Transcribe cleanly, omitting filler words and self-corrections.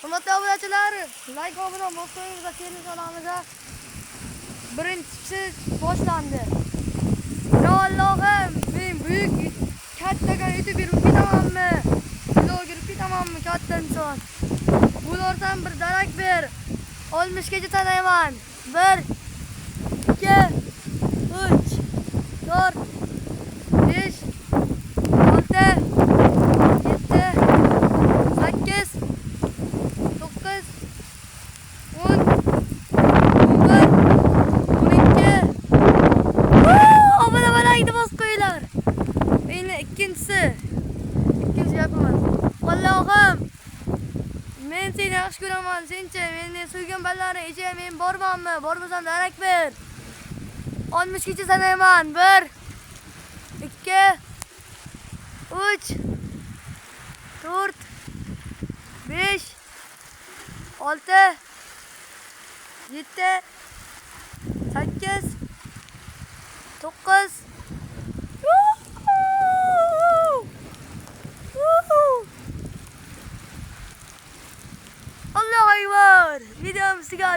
Hurmatli obunachilar, like va obuna bo'lsangiz va keling kanalimiga birinchisi boshlandi. Ya Allohim, men buyuk kattaga yetib yurib ketamanmi? Vlog yurib ketamanmi katta inson? Bulardan bir darak ber. 60 gacha tanayman. 1 2 3 4 5 6 7 8 9 10 11 12 obuna bo'laydi bos qo'yinglar. Meni ikkinchi yapaman. Allohim, men seni yaxshi ko'raman, senchi meni suygan ballaring ichiga men bormanmi? Bormasam darak ber. 60 gacha sanayman. 1 2 3 4 5 6 7 8 9 Allahu Akbar. Videom sizga